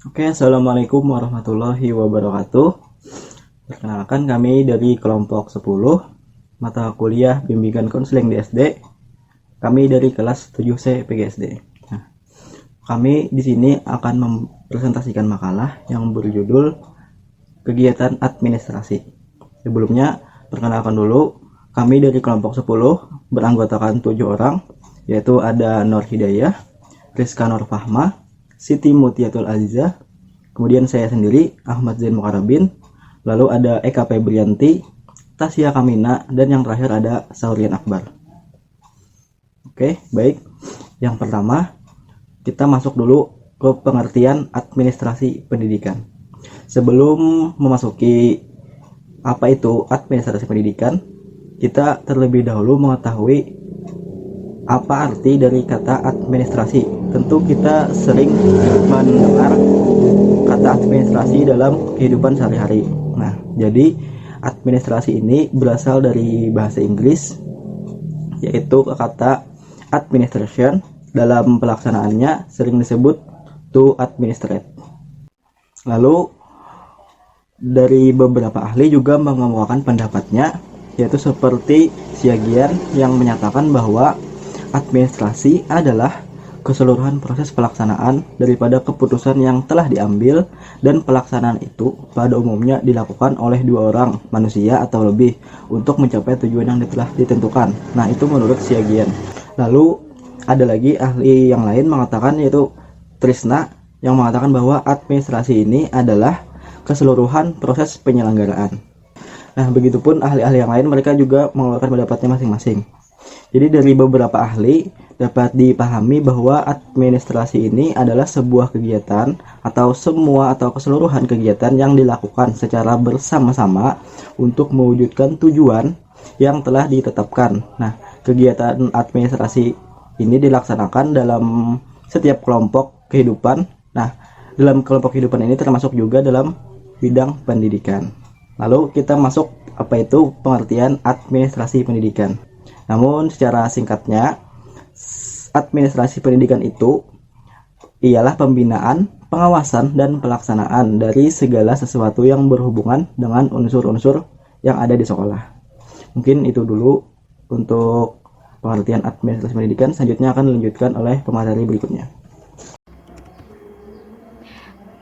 Oke, Assalamualaikum warahmatullahi wabarakatuh. Perkenalkan kami dari kelompok 10 mata kuliah bimbingan konseling di SD. Kami dari kelas 7C PGSD. Nah, kami di sini akan mempresentasikan makalah yang berjudul kegiatan administrasi. Sebelumnya, perkenalkan dulu, kami dari kelompok 10 beranggotakan 7 orang, yaitu ada Nur Hidayah, Rizka Nur Fahma, Siti Mutiatul Azizah, kemudian saya sendiri Ahmad Zain Mukarabin, lalu ada Eka Febrianti, Tasya Kamina, dan yang terakhir ada Saurian Akbar. Oke, baik. Yang pertama, kita masuk dulu ke pengertian administrasi pendidikan. Sebelum memasuki apa itu administrasi pendidikan, kita terlebih dahulu mengetahui apa arti dari kata administrasi. Tentu kita sering mendengar kata administrasi dalam kehidupan sehari-hari. Nah, jadi administrasi ini berasal dari bahasa Inggris, yaitu kata administration. Dalam pelaksanaannya sering disebut to administrate. Lalu dari beberapa ahli juga mengemukakan pendapatnya, yaitu seperti Siagian yang menyatakan bahwa administrasi adalah keseluruhan proses pelaksanaan daripada keputusan yang telah diambil, dan pelaksanaan itu pada umumnya dilakukan oleh dua orang manusia atau lebih untuk mencapai tujuan yang telah ditentukan. Nah, itu menurut Siagian. Lalu ada lagi ahli yang lain mengatakan, yaitu Trisna, yang mengatakan bahwa administrasi ini adalah keseluruhan proses penyelenggaraan. Nah, begitupun ahli-ahli yang lain, mereka juga mengeluarkan pendapatnya masing-masing. Jadi dari beberapa ahli dapat dipahami bahwa administrasi ini adalah sebuah kegiatan atau semua atau keseluruhan kegiatan yang dilakukan secara bersama-sama untuk mewujudkan tujuan yang telah ditetapkan. Nah, kegiatan administrasi ini dilaksanakan dalam setiap kelompok kehidupan. Nah, dalam kelompok kehidupan ini termasuk juga dalam bidang pendidikan. Lalu kita masuk apa itu pengertian administrasi pendidikan. Namun secara singkatnya, administrasi pendidikan itu ialah pembinaan, pengawasan, dan pelaksanaan dari segala sesuatu yang berhubungan dengan unsur-unsur yang ada di sekolah. Mungkin itu dulu untuk pengertian administrasi pendidikan. Selanjutnya akan dilanjutkan oleh pemateri berikutnya.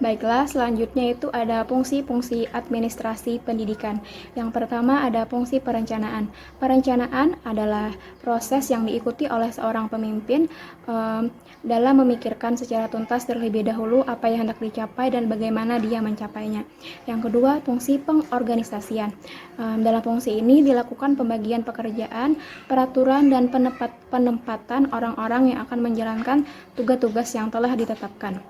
Baiklah, selanjutnya itu ada fungsi-fungsi administrasi pendidikan. Yang pertama ada fungsi perencanaan. Perencanaan adalah proses yang diikuti oleh seorang pemimpin dalam memikirkan secara tuntas terlebih dahulu apa yang hendak dicapai dan bagaimana dia mencapainya. Yang kedua, fungsi pengorganisasian. Dalam fungsi ini dilakukan pembagian pekerjaan, peraturan, dan penempatan orang-orang yang akan menjalankan tugas-tugas yang telah ditetapkan.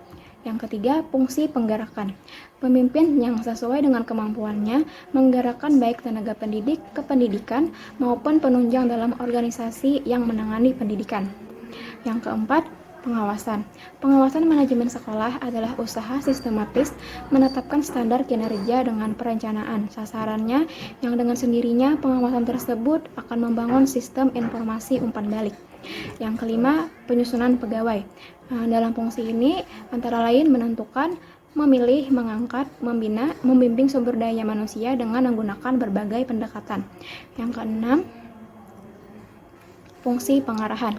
Yang ketiga, fungsi penggerakan. Pemimpin yang sesuai dengan kemampuannya menggerakkan baik tenaga pendidik, kependidikan, maupun penunjang dalam organisasi yang menangani pendidikan. Yang keempat, pengawasan. Pengawasan manajemen sekolah adalah usaha sistematis menetapkan standar kinerja dengan perencanaan sasarannya, yang dengan sendirinya pengawasan tersebut akan membangun sistem informasi umpan balik. Yang kelima, penyusunan pegawai. Dalam fungsi ini antara lain menentukan, memilih, mengangkat, membina, membimbing sumber daya manusia dengan menggunakan berbagai pendekatan. Yang keenam, fungsi pengarahan.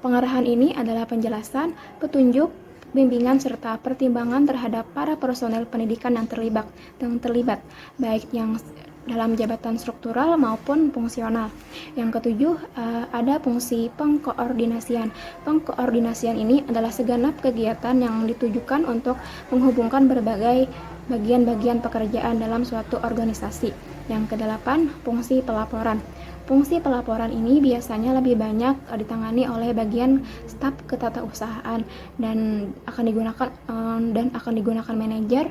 Pengarahan ini adalah penjelasan, petunjuk, bimbingan, serta pertimbangan terhadap para personel pendidikan yang terlibat, baik yang dalam jabatan struktural maupun fungsional. Yang ketujuh, ada fungsi pengkoordinasian. Pengkoordinasian ini adalah segenap kegiatan yang ditujukan untuk menghubungkan berbagai bagian-bagian pekerjaan dalam suatu organisasi. Yang kedelapan, fungsi pelaporan. Fungsi pelaporan ini biasanya lebih banyak ditangani oleh bagian staf ketatausahaan dan akan digunakan manajer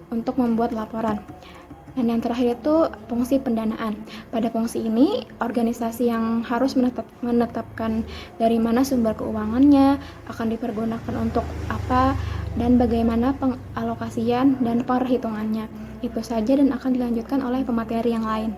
untuk membuat laporan. Dan yang terakhir itu fungsi pendanaan. Pada fungsi ini, organisasi yang harus menetapkan dari mana sumber keuangannya, akan dipergunakan untuk apa, dan bagaimana pengalokasian dan perhitungannya. Itu saja dan akan dilanjutkan oleh pemateri yang lain.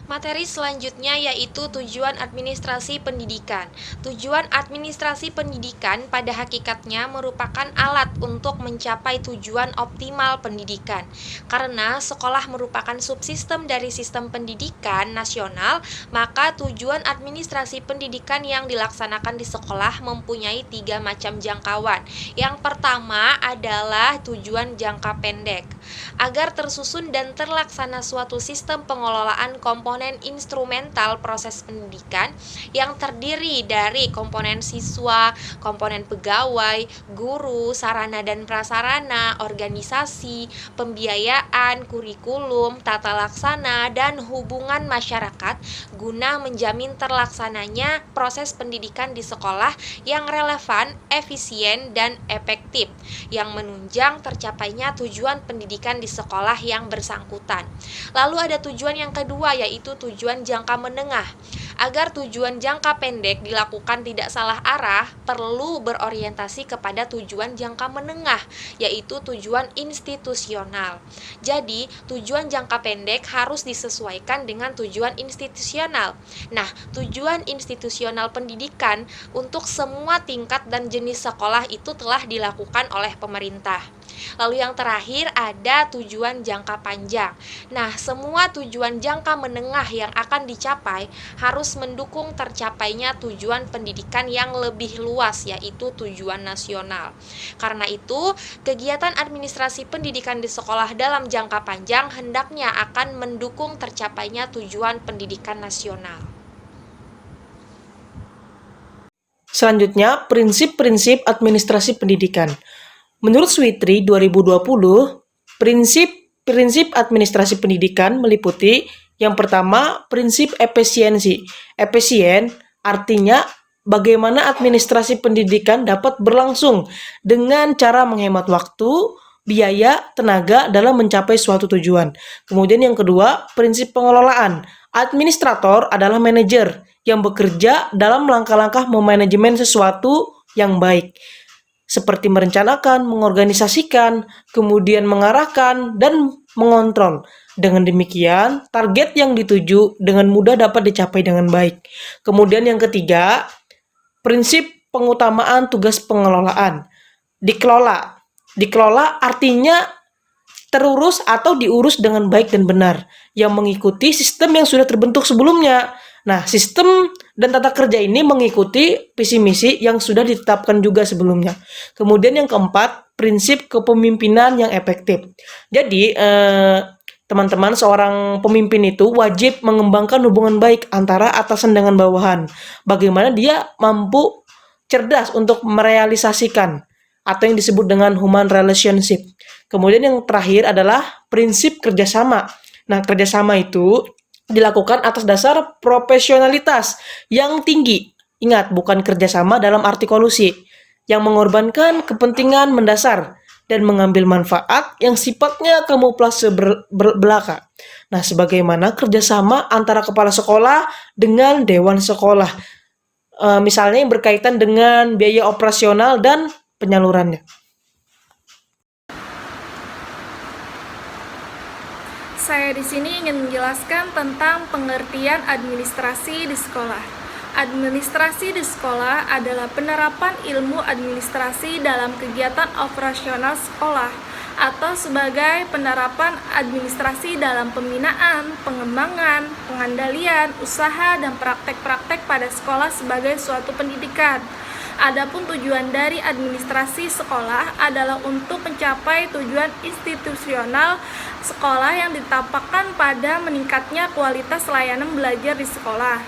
Materi selanjutnya yaitu tujuan administrasi pendidikan. Tujuan administrasi pendidikan pada hakikatnya merupakan alat untuk mencapai tujuan optimal pendidikan. Karena sekolah merupakan subsistem dari sistem pendidikan nasional, maka tujuan administrasi pendidikan yang dilaksanakan di sekolah mempunyai 3 macam jangkauan. Yang pertama adalah tujuan jangka pendek. Agar tersusun dan terlaksana suatu sistem pengelolaan komponen instrumental proses pendidikan yang terdiri dari komponen siswa, komponen pegawai, guru, sarana dan prasarana, organisasi, pembiayaan, kurikulum, tata laksana, dan hubungan masyarakat guna menjamin terlaksananya proses pendidikan di sekolah yang relevan, efisien, dan efektif yang menunjang tercapainya tujuan pendidikan di sekolah yang bersangkutan. Lalu ada tujuan yang kedua yaitu tujuan jangka menengah. Agar tujuan jangka pendek dilakukan tidak salah arah, perlu berorientasi kepada tujuan jangka menengah, yaitu tujuan institusional. Jadi, tujuan jangka pendek harus disesuaikan dengan tujuan institusional. Nah, tujuan institusional pendidikan untuk semua tingkat dan jenis sekolah itu telah dilakukan oleh pemerintah. Lalu yang terakhir ada tujuan jangka panjang. Nah, semua tujuan jangka menengah yang akan dicapai harus mendukung tercapainya tujuan pendidikan yang lebih luas, yaitu tujuan nasional. Karena itu, kegiatan administrasi pendidikan di sekolah dalam jangka panjang hendaknya akan mendukung tercapainya tujuan pendidikan nasional. Selanjutnya, prinsip-prinsip administrasi pendidikan. Menurut Switri 2020, prinsip administrasi pendidikan meliputi yang pertama, prinsip efisiensi. Efisien artinya bagaimana administrasi pendidikan dapat berlangsung dengan cara menghemat waktu, biaya, tenaga dalam mencapai suatu tujuan. Kemudian yang kedua, prinsip pengelolaan. Administrator adalah manajer yang bekerja dalam langkah-langkah memanajemen sesuatu yang baik, seperti merencanakan, mengorganisasikan, kemudian mengarahkan, dan mengontrol. Dengan demikian, target yang dituju dengan mudah dapat dicapai dengan baik. Kemudian yang ketiga, prinsip pengutamaan tugas pengelolaan. Dikelola. Dikelola artinya terurus atau diurus dengan baik dan benar, yang mengikuti sistem yang sudah terbentuk sebelumnya. Nah, sistem dan tata kerja ini mengikuti visi misi yang sudah ditetapkan juga sebelumnya. Kemudian yang keempat, prinsip kepemimpinan yang efektif. Jadi, teman-teman, seorang pemimpin itu wajib mengembangkan hubungan baik antara atasan dengan bawahan. Bagaimana dia mampu cerdas untuk merealisasikan atau yang disebut dengan human relationship. Kemudian yang terakhir adalah prinsip kerjasama. Nah, kerjasama itu dilakukan atas dasar profesionalitas yang tinggi. Ingat, bukan kerjasama dalam arti kolusi, yang mengorbankan kepentingan mendasar dan mengambil manfaat yang sifatnya kamuflase belaka. Nah, sebagaimana kerjasama antara kepala sekolah dengan dewan sekolah. Misalnya yang berkaitan dengan biaya operasional dan penyalurannya. Saya di sini ingin menjelaskan tentang pengertian administrasi di sekolah. Administrasi di sekolah adalah penerapan ilmu administrasi dalam kegiatan operasional sekolah atau sebagai penerapan administrasi dalam pembinaan, pengembangan, pengandalian, usaha, dan praktek-praktek pada sekolah sebagai suatu pendidikan. Adapun tujuan dari administrasi sekolah adalah untuk mencapai tujuan institusional sekolah yang ditampakkan pada meningkatnya kualitas layanan belajar di sekolah.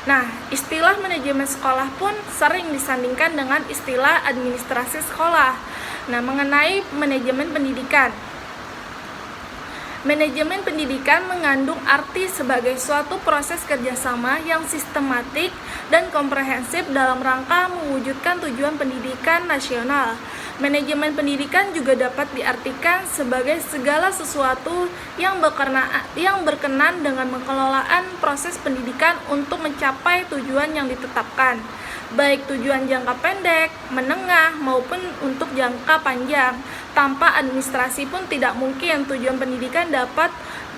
Nah, istilah manajemen sekolah pun sering disandingkan dengan istilah administrasi sekolah. Nah, mengenai manajemen pendidikan. Manajemen pendidikan mengandung arti sebagai suatu proses kerjasama yang sistematik dan komprehensif dalam rangka mewujudkan tujuan pendidikan nasional. Manajemen pendidikan juga dapat diartikan sebagai segala sesuatu yang berkenan dengan pengelolaan proses pendidikan untuk mencapai tujuan yang ditetapkan, baik tujuan jangka pendek, menengah, maupun untuk jangka panjang. Tanpa administrasi pun tidak mungkin tujuan pendidikan dapat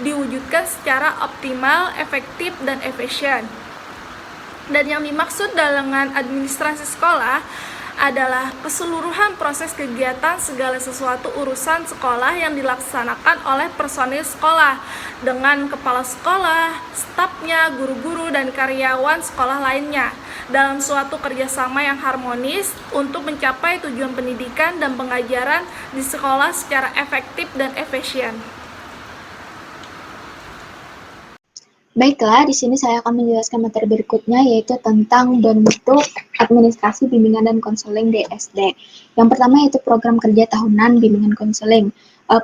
diwujudkan secara optimal, efektif, dan efisien. Dan yang dimaksud dengan administrasi sekolah adalah keseluruhan proses kegiatan segala sesuatu urusan sekolah yang dilaksanakan oleh personil sekolah dengan kepala sekolah, stafnya, guru-guru, dan karyawan sekolah lainnya dalam suatu kerjasama yang harmonis untuk mencapai tujuan pendidikan dan pengajaran di sekolah secara efektif dan efisien. Baiklah, di sini saya akan menjelaskan materi berikutnya, yaitu tentang bentuk administrasi bimbingan dan konseling di SD. Yang pertama yaitu program kerja tahunan bimbingan konseling.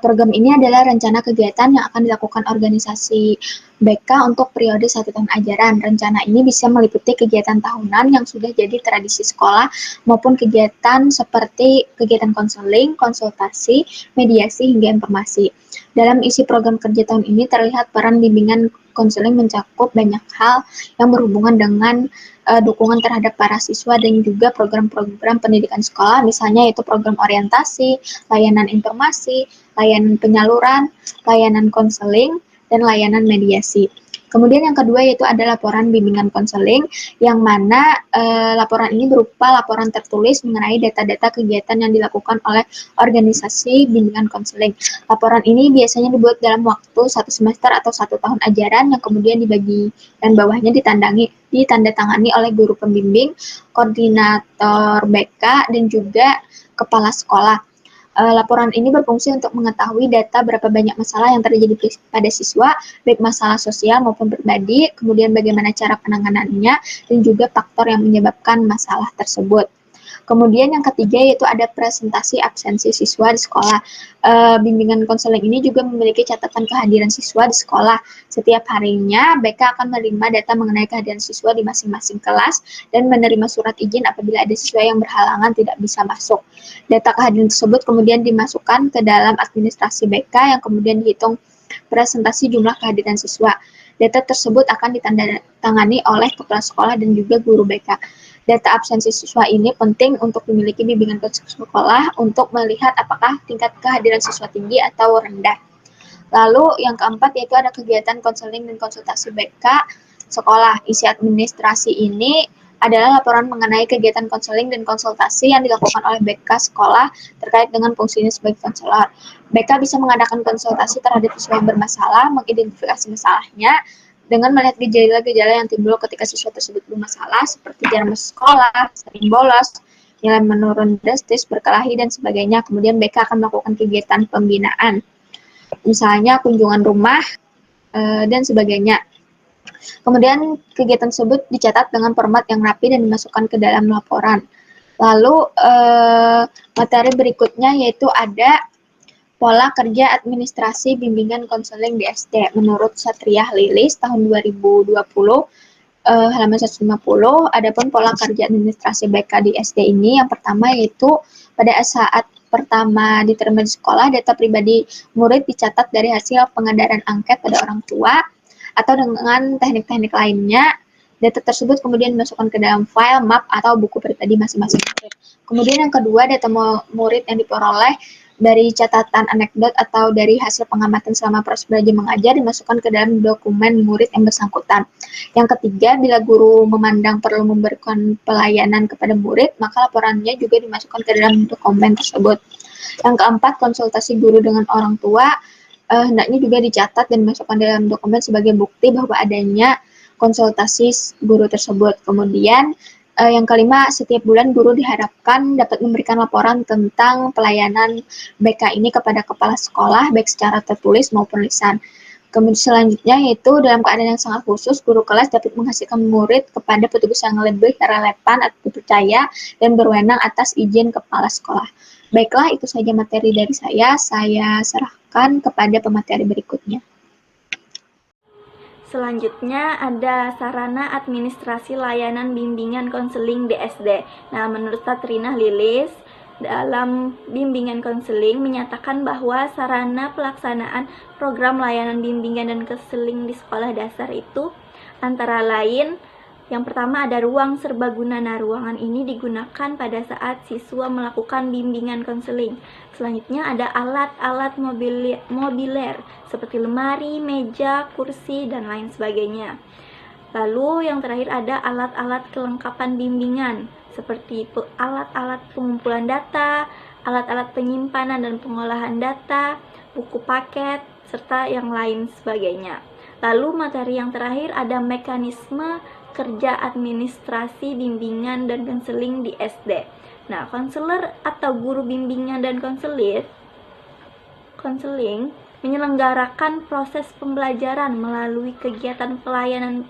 Program ini adalah rencana kegiatan yang akan dilakukan organisasi BK untuk periode 1 tahun ajaran. Rencana ini bisa meliputi kegiatan tahunan yang sudah jadi tradisi sekolah maupun kegiatan seperti kegiatan konseling, konsultasi, mediasi, hingga informasi. Dalam isi program kerja tahun ini terlihat peran bimbingan konseling mencakup banyak hal yang berhubungan dengan dukungan terhadap para siswa dan juga program-program pendidikan sekolah, misalnya yaitu program orientasi, layanan informasi, layanan penyaluran, layanan konseling, dan layanan mediasi. Kemudian yang kedua yaitu ada laporan bimbingan konseling, yang mana laporan ini berupa laporan tertulis mengenai data-data kegiatan yang dilakukan oleh organisasi bimbingan konseling. Laporan ini biasanya dibuat dalam waktu 1 semester atau 1 tahun ajaran, yang kemudian dibagi dan bawahnya ditandatangani oleh guru pembimbing, koordinator BK, dan juga kepala sekolah. Laporan ini berfungsi untuk mengetahui data berapa banyak masalah yang terjadi pada siswa, baik masalah sosial maupun pribadi, kemudian bagaimana cara penanganannya, dan juga faktor yang menyebabkan masalah tersebut. Kemudian yang ketiga yaitu ada presentasi absensi siswa di sekolah. Bimbingan konseling ini juga memiliki catatan kehadiran siswa di sekolah. Setiap harinya BK akan menerima data mengenai kehadiran siswa di masing-masing kelas dan menerima surat izin apabila ada siswa yang berhalangan tidak bisa masuk. Data kehadiran tersebut kemudian dimasukkan ke dalam administrasi BK yang kemudian dihitung presentasi jumlah kehadiran siswa. Data tersebut akan ditandatangani oleh kepala sekolah dan juga guru BK. Data absensi siswa ini penting untuk dimiliki bimbingan sekolah untuk melihat apakah tingkat kehadiran siswa tinggi atau rendah. Lalu yang keempat yaitu ada kegiatan konseling dan konsultasi BK sekolah. Isi administrasi ini adalah laporan mengenai kegiatan konseling dan konsultasi yang dilakukan oleh BK sekolah terkait dengan fungsinya sebagai konselor. BK bisa mengadakan konsultasi terhadap siswa yang bermasalah, mengidentifikasi masalahnya, dengan melihat gejala-gejala yang timbul ketika siswa tersebut bermasalah, seperti jarang masuk sekolah, sering bolos, nilai menurun drastis, berkelahi, dan sebagainya. Kemudian BK akan melakukan kegiatan pembinaan, misalnya kunjungan rumah, dan sebagainya. Kemudian kegiatan tersebut dicatat dengan format yang rapi dan dimasukkan ke dalam laporan. Lalu materi berikutnya yaitu ada pola kerja administrasi bimbingan konseling di SD. Menurut Satriah Lilis tahun 2020 halaman 150, adapun pola kerja administrasi BK di SD ini yang pertama yaitu pada saat pertama diterima di sekolah, data pribadi murid dicatat dari hasil pengedaran angket pada orang tua atau dengan teknik-teknik lainnya. Data tersebut kemudian dimasukkan ke dalam file, map, atau buku pribadi masing-masing murid. Kemudian yang kedua, data murid yang diperoleh dari catatan anekdot atau dari hasil pengamatan selama proses belajar mengajar dimasukkan ke dalam dokumen murid yang bersangkutan. Yang ketiga, bila guru memandang perlu memberikan pelayanan kepada murid, maka laporannya juga dimasukkan ke dalam dokumen tersebut. Yang keempat, konsultasi guru dengan orang tua hendaknya juga dicatat dan dimasukkan dalam dokumen sebagai bukti bahwa adanya konsultasi guru tersebut. Kemudian yang kelima, setiap bulan guru diharapkan dapat memberikan laporan tentang pelayanan BK ini kepada kepala sekolah, baik secara tertulis maupun lisan. Kemudian selanjutnya yaitu dalam keadaan yang sangat khusus, guru kelas dapat menghasilkan murid kepada petugas yang lebih relevan atau dipercaya dan berwenang atas izin kepala sekolah. Baiklah, itu saja materi dari saya serahkan kepada pemateri berikutnya. Selanjutnya ada sarana administrasi layanan bimbingan konseling di SD. Nah, menurut Satriah Lilis, dalam bimbingan konseling menyatakan bahwa sarana pelaksanaan program layanan bimbingan dan konseling di sekolah dasar itu antara lain Yang pertama ada ruang serbaguna. Nah, ruangan ini digunakan pada saat siswa melakukan bimbingan konseling. Selanjutnya ada alat-alat mobiler seperti lemari, meja, kursi, dan lain sebagainya. Lalu yang terakhir ada alat-alat kelengkapan bimbingan seperti alat-alat pengumpulan data, alat-alat penyimpanan dan pengolahan data, buku paket, serta yang lain sebagainya. Lalu materi yang terakhir ada mekanisme kerja administrasi bimbingan dan konseling di SD. Nah, konselor atau guru bimbingan dan konseling menyelenggarakan proses pembelajaran melalui kegiatan pelayanan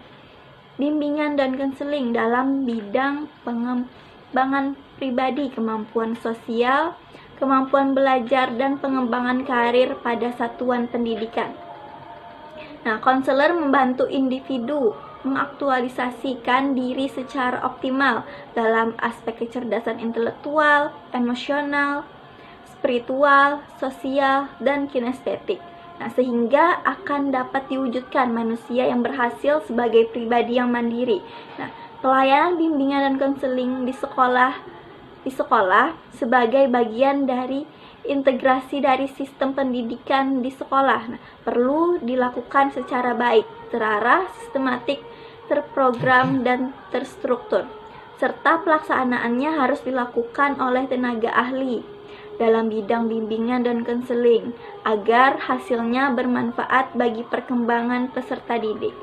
bimbingan dan konseling dalam bidang pengembangan pribadi, kemampuan sosial, kemampuan belajar, dan pengembangan karir pada satuan pendidikan. Nah, konselor membantu individu mengaktualisasikan diri secara optimal dalam aspek kecerdasan intelektual, emosional, spiritual, sosial, dan kinestetik. Nah, sehingga akan dapat diwujudkan manusia yang berhasil sebagai pribadi yang mandiri. Nah, pelayanan bimbingan dan konseling di sekolah sebagai bagian dari integrasi dari sistem pendidikan di sekolah. Nah, perlu dilakukan secara baik, terarah, sistematik, terprogram, dan terstruktur. Serta pelaksanaannya harus dilakukan oleh tenaga ahli dalam bidang bimbingan dan konseling agar hasilnya bermanfaat bagi perkembangan peserta didik.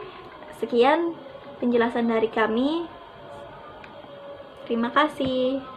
Sekian penjelasan dari kami. Terima kasih.